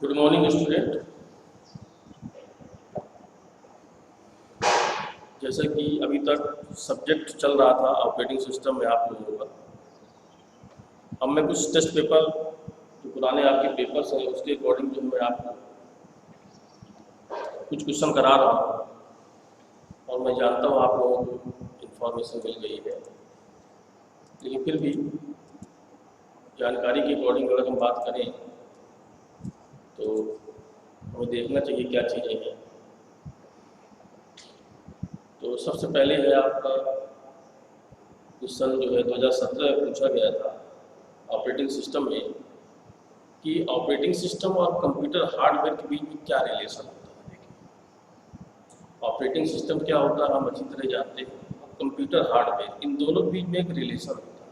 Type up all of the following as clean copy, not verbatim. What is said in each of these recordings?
Good morning student. जैसा कि अभी तक सब्जेक्ट चल रहा था ऑपरेटिंग सिस्टम में आप लोगों का, अब मैं कुछ टेस्ट पेपर जो पुराने आपके पेपर्स हैं उसके अकॉर्डिंग जो मैं आपको कुछ क्वेश्चन करा रहा हूँ और मैं जानता हूँ आप लोगों को इन्फॉर्मेशन मिल गई है, लेकिन फिर भी जानकारी के अकॉर्डिंग अगर हम बात करें तो हमें देखना चाहिए क्या चीज़ें हैं। तो सबसे पहले है आपका क्वेश्चन जो है 2017 में पूछा गया था ऑपरेटिंग सिस्टम में कि ऑपरेटिंग सिस्टम और कंप्यूटर हार्डवेयर के बीच में क्या रिलेशन होता है। देखिए, ऑपरेटिंग सिस्टम क्या होता है हम अच्छी तरह जानते हैं, और कंप्यूटर हार्डवेयर, इन दोनों के बीच में एक रिलेशन होता है।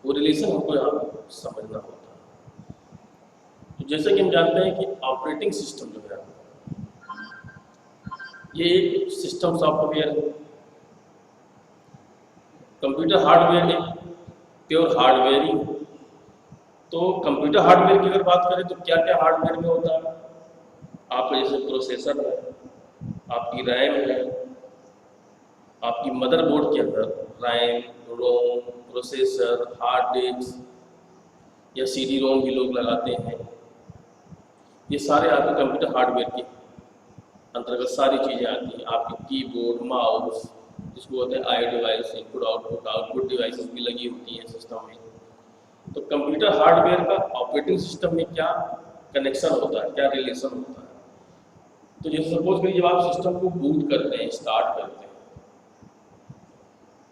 वो रिलेशन हमको यहाँ समझना होता है। तो जैसे कि हम जानते हैं कि ऑपरेटिंग सिस्टम जो है ये एक सिस्टम सॉफ्टवेयर है। कंप्यूटर हार्डवेयर एक प्योर हार्डवेयर ही है। तो कंप्यूटर हार्डवेयर की अगर बात करें तो क्या क्या हार्डवेयर में होता है, आपका जैसे प्रोसेसर है, आपकी रैम है, आपकी मदरबोर्ड के अंदर रैम, रोम, प्रोसेसर, हार्ड डिस्क या सीडी रोम भी लोग लगाते हैं। ये सारे आपके कंप्यूटर हार्डवेयर के अंतर्गत सारी चीज़ें आती हैं। आपकी कीबोर्ड, माउस, जिसको बोलते हैं आई डिवाइस, इनपुट आउटपुट डिवाइसेस भी लगी होती हैं सिस्टम में। तो कंप्यूटर हार्डवेयर का ऑपरेटिंग सिस्टम में क्या कनेक्शन होता है, क्या रिलेशन होता है। तो जैसे सपोज करिए जब आप सिस्टम को बूट करते हैं, स्टार्ट करते हैं,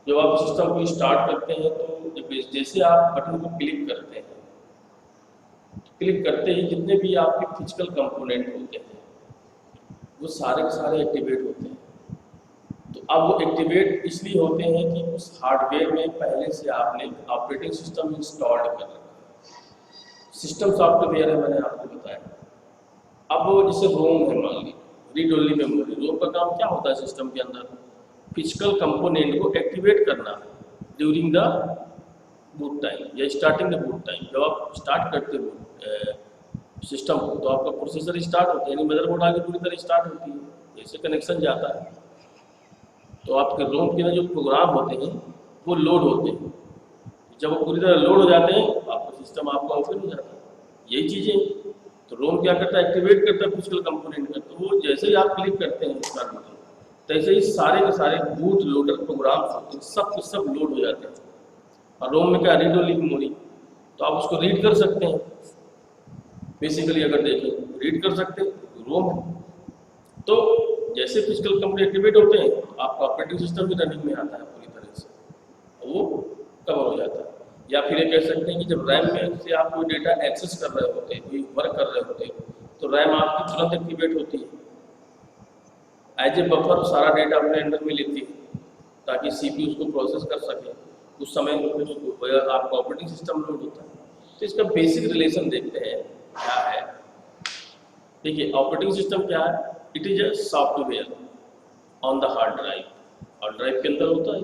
जब आप सिस्टम को स्टार्ट करते हैं तो जैसे आप बटन को क्लिक करते हैं, क्लिक करते ही जितने भी आपके फिजिकल कंपोनेंट होते हैं वो सारे के सारे एक्टिवेट होते हैं। तो अब वो एक्टिवेट इसलिए होते हैं कि उस हार्डवेयर में पहले से आपने ऑपरेटिंग सिस्टम इंस्टॉल्ड कर रखा है। सिस्टम सॉफ्टवेयर है, मैंने आपको बताया। अब वो जैसे रोम है, मान लीजिए रीड ओनली मेमोरी, रोम का काम क्या होता है सिस्टम के अंदर, फिजिकल कंपोनेंट को एक्टिवेट करना ड्यूरिंग द बूट टाइम या स्टार्टिंग द बूट टाइम। जब आप स्टार्ट करते हो सिस्टम को तो आपका प्रोसेसर स्टार्ट होता है, यानी मदरबोर्ड आगे पूरी तरह स्टार्ट होती है, जैसे कनेक्शन जाता है तो आपके रोम के अंदर जो प्रोग्राम होते हैं वो लोड होते हैं। जब वो पूरी तरह लोड हो जाते हैं आपका सिस्टम आपका ओपन हो जाता है। यही चीज़ें तो रोम क्या करता है, एक्टिवेट करता है फिजिकल कंपोनेंट का। तो वो जैसे ही आप क्लिक करते हैं स्टार्ट बटन, तैसे ही सारे के सारे बूट लोडर प्रोग्राम्स होते हैं, सब के सब लोड हो जाते हैं। और रोम में क्या, रीड ओनली मेमोरी, तो आप उसको रीड कर सकते हैं। बेसिकली अगर देखें रीड कर सकते हैं रोम। तो जैसे फिजिकल कंपोनेंट एक्टिवेट होते हैं आपका ऑपरेटिंग सिस्टम भी रनिंग में आता है पूरी तरह से, वो कवर हो जाता है। या फिर ये कह सकते हैं कि जब रैम में से आप कोई डेटा एक्सेस कर रहे होते हैं, कोई वर्क कर रहे होते हैं, तो रैम आपकी तुरंत एक्टिवेट होती है। एज ए बफर सारा डेटा अपने अंदर में लेती है ताकि सीपीयू उसको प्रोसेस कर सके। उस समय आपका ऑपरेटिंग सिस्टम लोड होता है। तो इसका बेसिक रिलेशन देखते हैं क्या है। देखिए ऑपरेटिंग सिस्टम क्या है, it is a software on the hard drive, hard drive के अंदर होता है,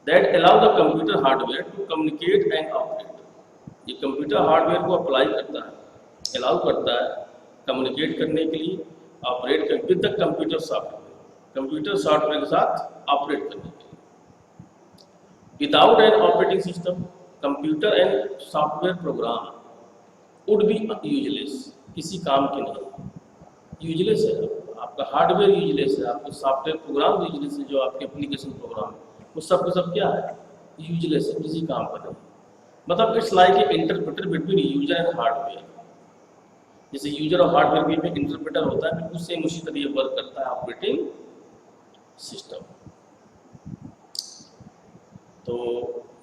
that allow the computer hardware to communicate and operate. ये कंप्यूटर हार्डवेयर को अप्लाई करता है, अलाउ करता है कम्युनिकेट करने के लिए, ऑपरेट कर with the computer software, computer software के साथ ऑपरेट करने के लिए। Without an operating system computer and software program would be useless, किसी काम के नहीं, यूजलेस है। आपका हार्डवेयर यूजलेस है, आपका सॉफ्टवेयर प्रोग्राम यूजलेस है, जो आपके एप्लीकेशन प्रोग्राम वो सब के सब क्या है, यूजलेस है, किसी काम का नहीं। मतलब it's like a interpreter between user and hardware. जैसे यूजर और हार्डवेयर के बीच में इंटरप्रेटर होता है, बिल्कुल सेम उसी तरह वर्क करता है ऑपरेटिंग सिस्टम। तो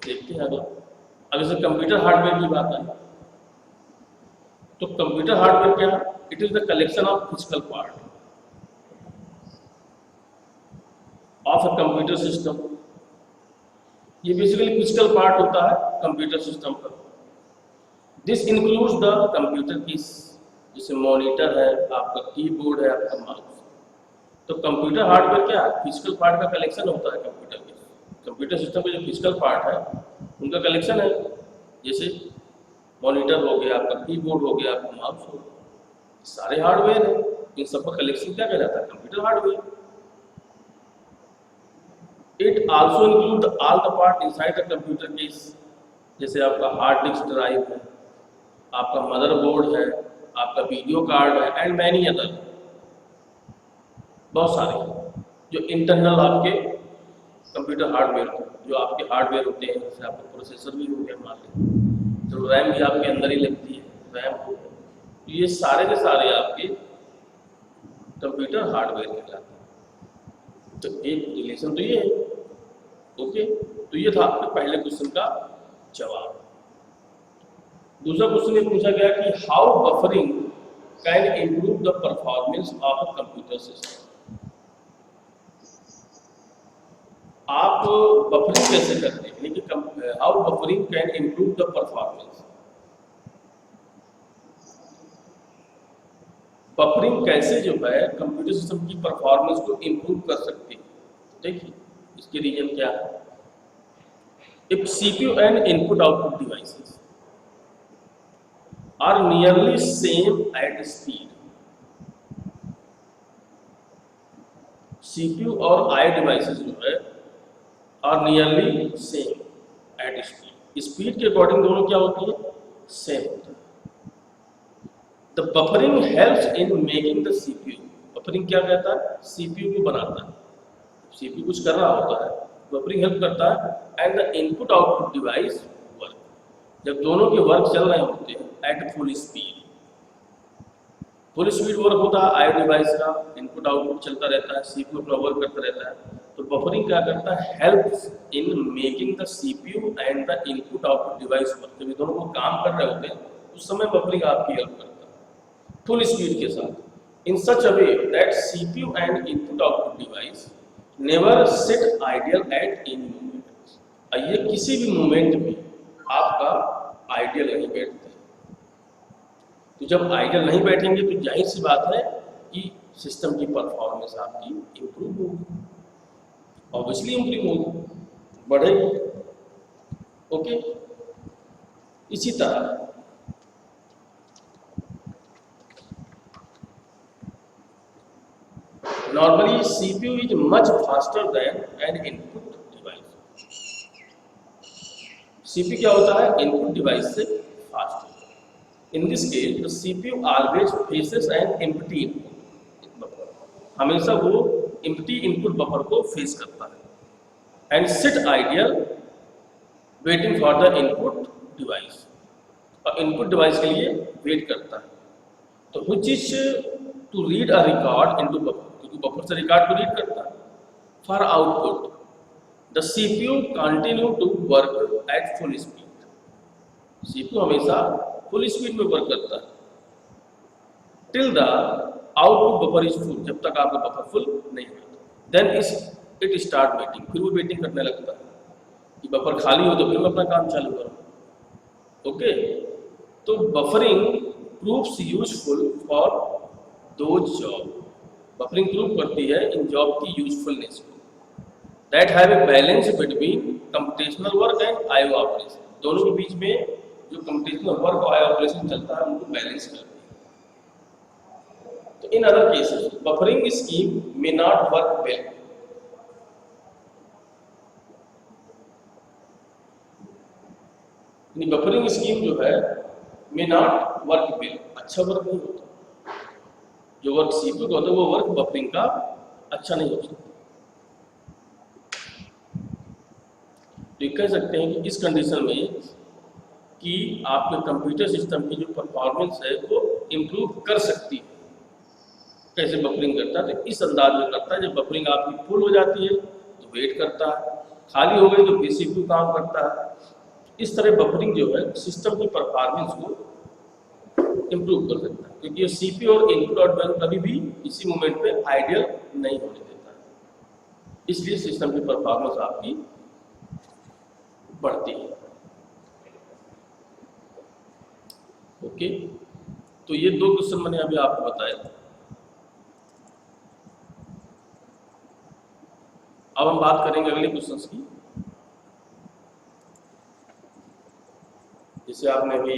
देखते हैं अब जैसे कंप्यूटर हार्डवेयर की बात है तो कंप्यूटर हार्डवेयर क्या है, it is the collection of physical part of a computer system. ये बेसिकली फिजिकल पार्ट होता है कंप्यूटर सिस्टम का। This includes the computer keys, जैसे मॉनिटर है, आपका कीबोर्ड है, आपका माउस। तो कंप्यूटर हार्डवेयर क्या है, फिजिकल पार्ट का कलेक्शन होता है कंप्यूटर के। कंप्यूटर सिस्टम के जो फिजिकल पार्ट है उनका कलेक्शन है, जैसे मॉनिटर हो गया, आपका कीबोर्ड हो गया, आपका माउस हो गया। सारे हार्डवेयर है, इन सब का कलेक्शन क्या कहलाता है? Computer hardware. It also include all the part inside the computer case, जैसे आपका हार्ड डिस्क ड्राइव है, आपका मदरबोर्ड है, आपका वीडियो कार्ड है, एंड मैनी अदर, बहुत सारे जो इंटरनल आपके कंप्यूटर हार्डवेयर, जो आपके हार्डवेयर होते हैं, जैसे आपका प्रोसेसर भी हो गया, मान लीजिए, तो रैम भी आपके अंदर ही लगती है, रैम हो गया, तो ये सारे के सारे आपके कंप्यूटर हार्डवेयर कहलाते हैं। तो एक रिलेशन तो ये है। ओके, तो ये था आपके पहले क्वेश्चन का जवाब। दूसरा क्वेश्चन ये पूछा गया कि how buffering can improve the performance of a computer system. आप बफरिंग कैसे करते हैं, यानी कि how buffering can improve the performance. Buffering कैसे जो है कंप्यूटर सिस्टम की परफॉर्मेंस को इम्प्रूव कर सकती है। देखिए इसके रीजन क्या है। If CPU and input output devices are nearly same at speed, CPU और आई डिवाइसेस जो है are nearly same at speed, speed के अकॉर्डिंग दोनों क्या होती है? सेम होती है। The buffering helps in making the CPU, buffering क्या कहता है? सीपीयू को बनाता है, सीपीयू कुछ कर रहा होता है, बफरिंग हेल्प करता है, and the input output device work, जब दोनों के वर्क चल रहे होते हैं eight full speed, full speed work होता है आई डिवाइस का, इनपुट आउटपुट चलता रहता है, सीपीयू अपना वर्क करता रहता है, तो बफरिंग क्या करता है? Helps in making the CPU and the input output device work, जब ये दोनों को काम कर रहे होते हैं उस समय बफरिंग आपकी हेल्प करता है फुल स्पीड के साथ, in such a way that CPU and input output device never sit ideal at any moment, ये किसी भी मोमेंट में आपका आइडियल नहीं बैठते। तो जब आइडियल नहीं बैठेंगे तो जाहिर सी बात है कि सिस्टम की परफॉर्मेंस आपकी इंप्रूव होगी, ऑब्वियसली इंप्रूव होगी, बढ़ेगी। ओके, इसी तरह normally CPU is much faster than an input device. CPU क्या होता है? इनपुट डिवाइस से फास्ट होता है। In this case the CPU always faces an empty input buffer, हमेशा वो एम्प्टी इनपुट बफर को फेस करता है, and sit ideal waiting for the input device, और इनपुट डिवाइस के लिए वेट करता है। तो which is to read a record into buffer, क्योंकि बफर से रिकॉर्ड को रीड करता है। For output the CPU continue to work at full speed, CPU हमेशा फुल स्पीड में वर्क करता है, till the output buffer is full, जब तक आपका बफर फुल नहीं होता। देन इट स्टार्ट वेटिंग, फिर वो वेटिंग करने लगता है कि बफर खाली हो तो फिर मैं अपना काम चालू करूँ। ओके, तो buffering proves useful for those job, buffering prove करती है इन जॉब की यूजफुलनेस को, that have a balance between computational work and IO operation, दोनों के बीच में जो कंप्यूटेशनल वर्क और आईओ ऑपरेशन चलता है उनको बैलेंस करती है। तो in other cases buffering scheme may not work well, buffering scheme जो है मे नॉट वर्क वेल, अच्छा वर्क नहीं होता, जो वर्क सीपीयू का होता है वो वर्क बफरिंग का अच्छा नहीं हो सकता। तो कह सकते हैं कि इस कंडीशन में कि आपके कंप्यूटर सिस्टम की जो परफॉर्मेंस है वो इम्प्रूव कर सकती है। कैसे बफरिंग करता है? तो इस अंदाज में करता है, जब बफरिंग आपकी फुल हो जाती है तो वेट करता है, खाली हो गई तो फिर सीपीयू काम करता है। इस तरह बफरिंग जो है सिस्टम की परफॉर्मेंस को इम्प्रूव कर सकता है, क्योंकि ये सीपीयू और इनपुट आउटपुट कभी भी इसी मोमेंट पे आइडियल नहीं होने देता है, इसलिए सिस्टम की परफॉर्मेंस आपकी बढ़ती है। ओके, तो ये दो क्वेश्चन मैंने अभी आपको बताया। अब हम बात करेंगे अगले क्वेश्चंस की। जैसे आपने अभी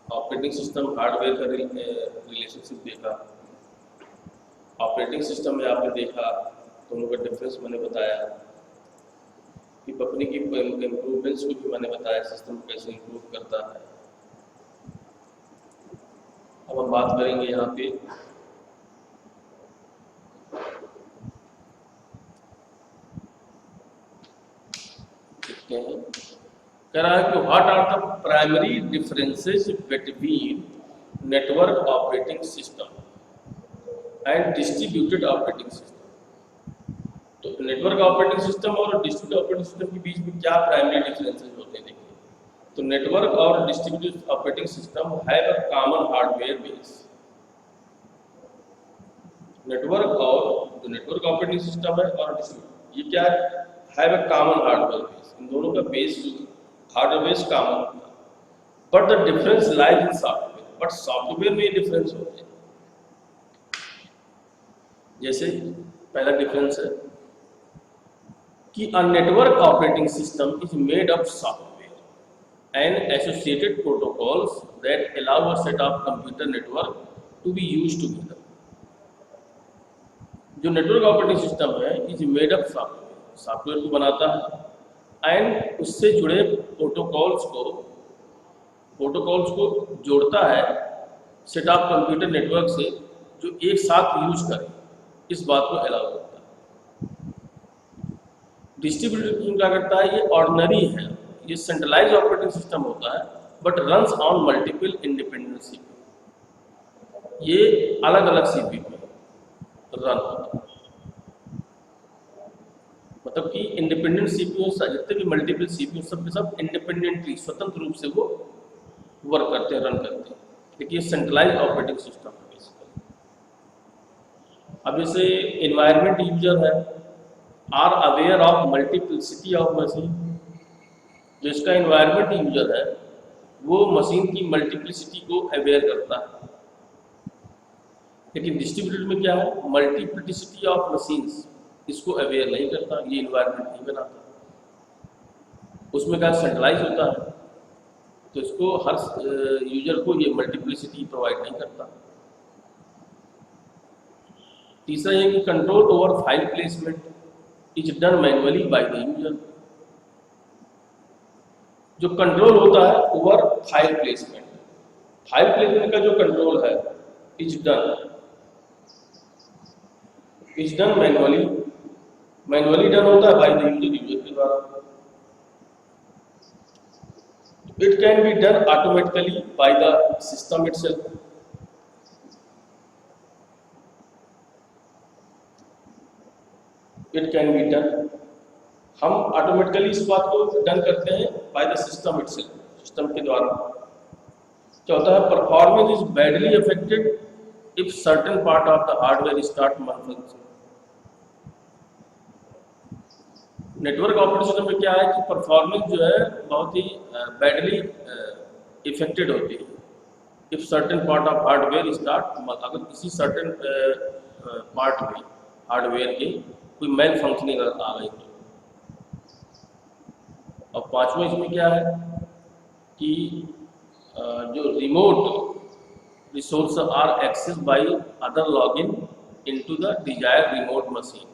ऑपरेटिंग सिस्टम हार्डवेयर का रिलेशनशिप देखा। ऑपरेटिंग सिस्टम में आपने देखा दोनों का डिफरेंस मैंने बताया कि कंपनी की इम्प्रूवमेंट्स को भी मैंने बताया, सिस्टम कैसे इम्प्रूव करता है। अब हम बात करेंगे यहाँ पे देखते हैं, कह रहा है कि what are the primary differences between network operating system and distributed operating system. तो नेटवर्क ऑपरेटिंग सिस्टम और डिस्ट्रीब्यूटेड ऑपरेटिंग सिस्टम के बीच में क्या प्राइमरी डिफरेंसेस होते हैं देखिए। तो नेटवर्क और distributed operating system have a common hardware base. Network और जो नेटवर्क ऑपरेटिंग सिस्टम है और ये क्या है, have a common hardware base. इन दोनों का बेस हार्डवेयर बेस कॉमन होता है, but the difference lies in software. But software में ये डिफरेंस होते हैं। जैसे पहला डिफरेंस है कि a network operating system is made of software and associated protocols that allow a set of computer network to be used together. जो network operating system है is made up software, software को बनाता है and उससे जुड़े protocols को जोड़ता है सेट ऑफ कंप्यूटर नेटवर्क से जो एक साथ यूज करें, इस बात को अलाउ करता है। डिस्ट्रीब्यूटेड क्या करता है, ये ऑर्डिनरी है, ये सेंट्रलाइज ऑपरेटिंग सिस्टम होता है but runs on multiple independent CPU. ये अलग अलग सीपीयू में रन होता है, मतलब कि इंडिपेंडेंट सीपीयू जितने भी मल्टीपल सीपीयू सब के सब इंडिपेंडेंटली स्वतंत्र रूप से वो वर्क करते हैं, रन करते हैं। लेकिन ये सेंट्रलाइज ऑपरेटिंग सिस्टम है बेसिकली। अब जैसे एनवायरनमेंट यूजर है are aware of multiplicity of machine. जो इसका एनवायरनमेंट यूजर है वो मशीन की मल्टीप्लिसिटी को अवेयर करता है। लेकिन डिस्ट्रीब्यूटेड में क्या है, मल्टीप्लिसिटी ऑफ मशीन्स इसको अवेयर नहीं करता, ये एनवायरनमेंट नहीं बनाता। उसमें क्या सेंट्रलाइज होता है तो इसको हर यूजर को ये मल्टीप्लिसिटी प्रोवाइड नहीं करता। तीसरा ये कि control over file placement is done manually by the user. जो कंट्रोल होता है ओवर फाइल प्लेसमेंट का जो कंट्रोल है इज डन मैन्युअली डन होता है बाय द यूजर के द्वारा। It can be done automatically by the system itself. It can be done, हम ऑटोमेटिकली इस बात को डन करते हैं by the system itself, system के द्वारा। क्या होता है, performance is badly affected if certain part of the hardware start malfunction। Network operating system में क्या है कि परफॉर्मेंस जो है बहुत ही बैडली इफेक्टेड होती है if certain part of hardware start, अगर किसी सर्टेन पार्ट में हार्डवेयर के कोई मेल फंक्शनिंग आ गई तो। और पांचवा इसमें क्या है कि जो remote resource are access by other login into the desired remote machine.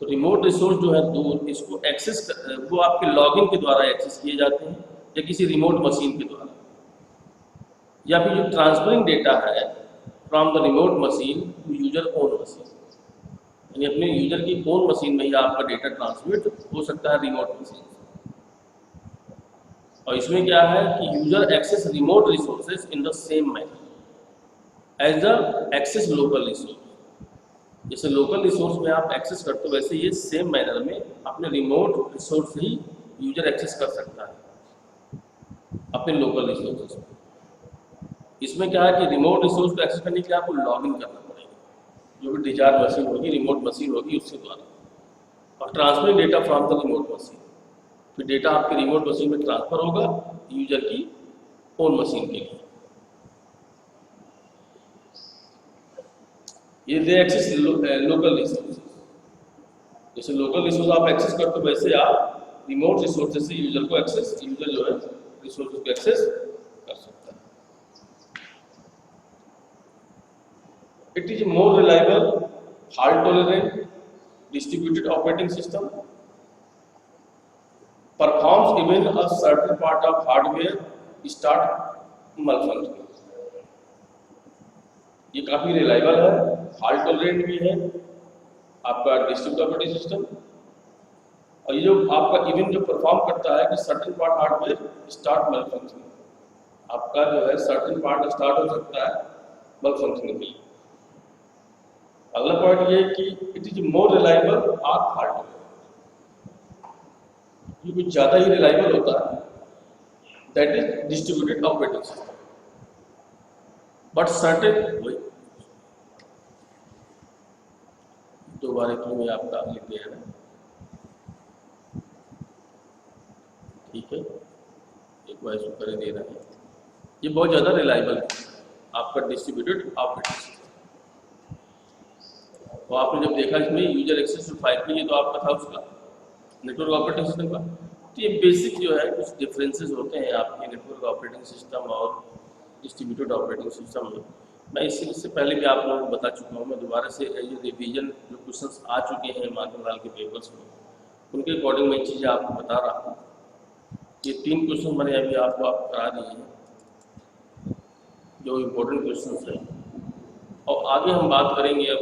तो रिमोट रिसोर्स जो है दूर, इसको एक्सेस वो आपके लॉगिन के द्वारा एक्सेस किए जाते हैं या किसी रिमोट मशीन के द्वारा, या फिर जो ट्रांसफरिंग डेटा है from the remote machine to user own machine, यानी अपने यूजर की ओन मशीन में ही आपका डेटा ट्रांसमिट हो सकता है रिमोट मशीन से। और इसमें क्या है कि user access remote resources in the same manner as the access local resource. जैसे लोकल रिसोर्स में आप एक्सेस करते हो वैसे ये सेम मैनर में अपने रिमोट रिसोर्स ही यूजर एक्सेस कर सकता है अपने लोकल रिसोर्सेज में। इसमें क्या है कि रिमोट रिसोर्स को एक्सेस करने के लिए आपको लॉग इन करना पड़ेगा, जो भी डिजायर मशीन होगी, रिमोट मशीन होगी, उसके द्वारा, और transfer data from the remote machine. फिर डेटा आपके रिमोट मशीन में ट्रांसफर होगा यूजर की ओन मशीन के लिए। ये दे एक्सेस लोकल रिसोर्सेज। जैसे लोकल रिसोर्स आप एक्सेस करते हो वैसे आप रिमोट रिसोर्सेज से यूजर को एक्सेस, यूजर जो है रिसोर्सेज को एक्सेस कर सकता है। It is a more reliable, fault-tolerant, distributed operating system. Performs even a certain part of hardware start malfunctioning. ये काफी रिलायबल है, फाल्ट टॉलरेंट भी है आपका डिस्ट्रीब्यूटेड ऑपरेटिंग सिस्टम, और ये जो आपका इवन जो परफॉर्म करता है कि certain part hardware start malfunctioning, आपका जो है सर्टेन पार्ट स्टार्ट हो सकता है malfunctioning के लिए। अगला पॉइंट ये है कि इट इज मोर रिलायबल और फाल्ट, ये कुछ ज़्यादा ही रिलायबल होता है, that is distributed operating system. But certain दोबारा क्यों में आपका लिख दिया है, ठीक है, एक बार इसको कर दे रहा है, ये बहुत ज़्यादा रिलायबल है आपका डिस्ट्रीब्यूटेड ऑपरेटिंग सिस्टम। तो आपने जब देखा इसमें यूजर एक्सेस टू फाइल पे, ये तो आपका था उसका नेटवर्क ऑपरेटिंग सिस्टम का। तो ये बेसिक जो है कुछ डिफरेंसेस होते हैं आपके नेटवर्क ऑपरेटिंग सिस्टम और डिस्ट्रीब्यूटेड ऑपरेटिंग सिस्टम में। मैं इससे पहले भी आप लोगों को बता चुका हूँ, मैं दोबारा से ये रिवीजन जो क्वेश्चंस आ चुके हैं माधवलाल के पेपर्स में, उनके अकॉर्डिंग मैं चीज़ें आपको बता रहा हूँ। ये 3 क्वेश्चन मैंने अभी आपको करा दिए हैं जो इम्पोर्टेंट क्वेश्चन है, और आगे हम बात करेंगे अब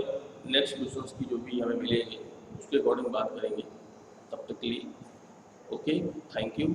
नेक्स्ट क्वेश्चंस की जो भी हमें मिलेंगे उसके अकॉर्डिंग बात करेंगे। तब तक के लिए ओके, थैंक यू।